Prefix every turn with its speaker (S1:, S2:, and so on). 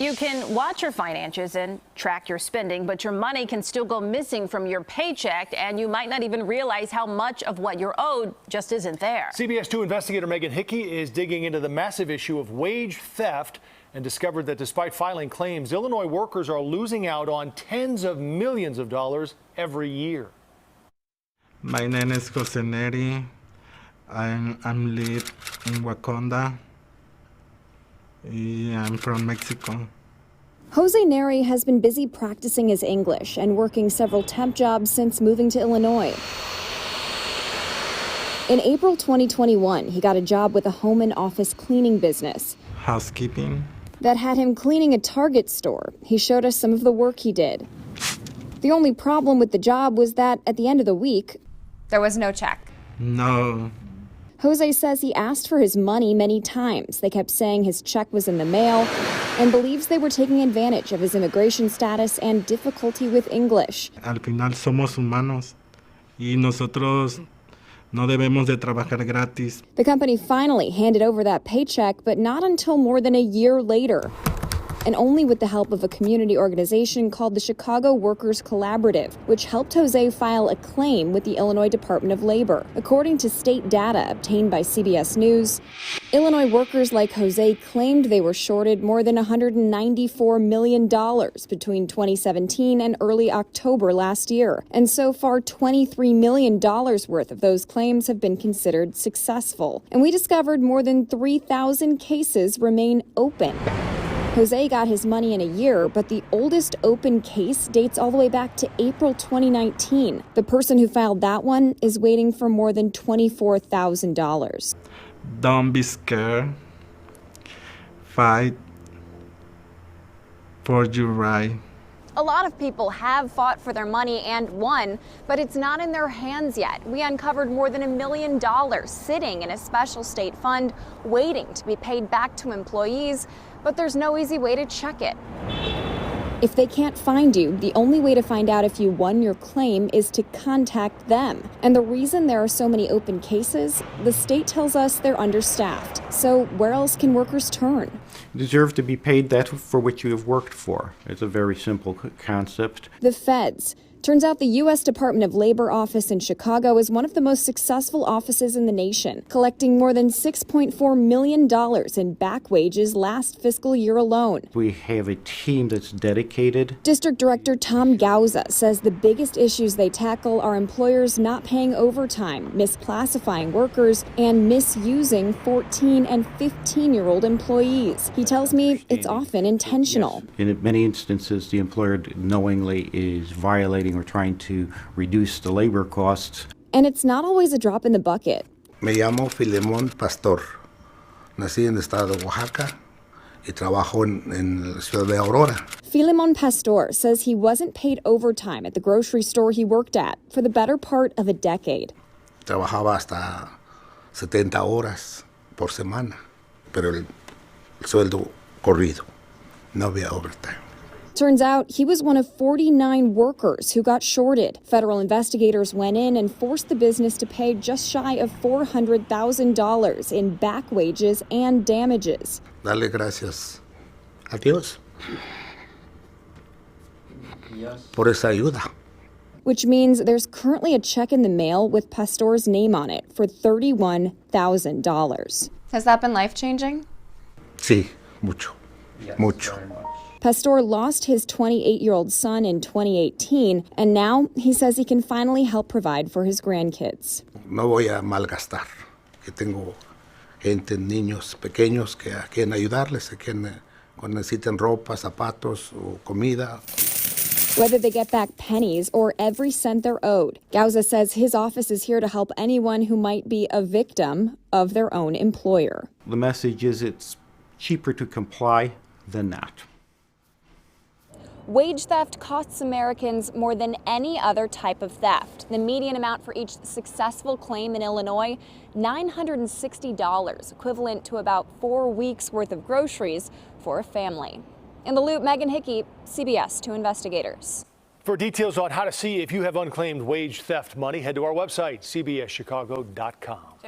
S1: You can watch your finances and track your spending, but your money can still go missing from your paycheck, and you might not even realize how much of what you're owed just isn't there.
S2: CBS 2 investigator Megan Hickey is digging into the massive issue of wage theft and discovered that despite filing claims, Illinois workers are losing out on tens of millions of dollars every year.
S3: My name is Jose Neri. I'm live in Waconda. I'm from Mexico.
S4: Jose Neri has been busy practicing his English and working several temp jobs since moving to Illinois. In April 2021, he got a job with a home and office cleaning business.
S3: Housekeeping.
S4: That had him cleaning a Target store. He showed us some of the work he did. The only problem with the job was that at the end of the week,
S5: there was no check.
S3: No.
S4: Jose says he asked for his money many times. They kept saying his check was in the mail and believes they were taking advantage of his immigration status and difficulty with English.
S3: Al final somos humanos y nosotros no debemos de trabajar gratis.
S4: The company finally handed over that paycheck, but not until more than a year later. And only with the help of a community organization called the Chicago Workers Collaborative, which helped Jose file a claim with the Illinois Department of Labor. According to state data obtained by CBS News, Illinois workers like Jose claimed they were shorted more than $194 million between 2017 and early October last year. And so far, $23 million worth of those claims have been considered successful. And we discovered more than 3,000 cases remain open. Jose got his money in a year, but the oldest open case dates all the way back to April 2019. The person who filed that one is waiting for more than $24,000.
S3: Don't be scared. Fight for your right.
S5: A lot of people have fought for their money and won, but it's not in their hands yet. We uncovered more than $1 million sitting in a special state fund, waiting to be paid back to employees, but there's no easy way to check it.
S4: If they can't find you, the only way to find out if you won your claim is to contact them. And the reason there are so many open cases, the state tells us they're understaffed. So where else can workers turn?
S6: You deserve to be paid that for which you have worked for. It's a very simple concept.
S4: The feds. Turns out the U.S. Department of Labor office in Chicago is one of the most successful offices in the nation, collecting more than $6.4 million in back wages last fiscal year alone.
S6: We have a team that's dedicated.
S4: District Director Tom Gauza says the biggest issues they tackle are employers not paying overtime, misclassifying workers, and misusing 14 and 15-year-old employees. He tells me it's often intentional.
S6: Yes. In many instances, the employer knowingly is violating or trying to reduce the labor costs.
S4: And it's not always a drop in the bucket.
S7: Me llamo Filemón Pastor. Nací en el estado de Oaxaca y trabajo en la ciudad de Aurora.
S4: Filemón Pastor says he wasn't paid overtime at the grocery store he worked at for the better part of a decade.
S7: Trabajaba hasta 70 horas por semana, pero el sueldo corrido. No había overtime.
S4: Turns out he was one of 49 workers who got shorted. Federal investigators went in and forced the business to pay just shy of $400,000 in back wages and damages.
S7: Dale gracias a Dios por esa ayuda.
S4: Which means there's currently a check in the mail with Pastor's name on it for $31,000.
S5: Has that been life-changing?
S7: Sí, mucho,
S6: Yes,
S7: mucho.
S6: very much.
S4: Pastor lost his 28-year-old son in 2018, and now he says he can finally help provide for his grandkids.
S7: No voy a malgastar, que tengo gente, niños pequeños que quieren ayudarles, que cuando necesiten ropa, zapatos o comida.
S4: Whether they get back pennies or every cent they're owed, Gauza says his office is here to help anyone who might be a victim of their own employer.
S6: The message is it's cheaper to comply than not.
S5: Wage theft costs Americans more than any other type of theft. The median amount for each successful claim in Illinois, $960, equivalent to about 4 weeks' worth of groceries for a family. In the Loop, Megan Hickey, CBS 2 Investigators.
S2: For details on how to see if you have unclaimed wage theft money, head to our website, cbschicago.com.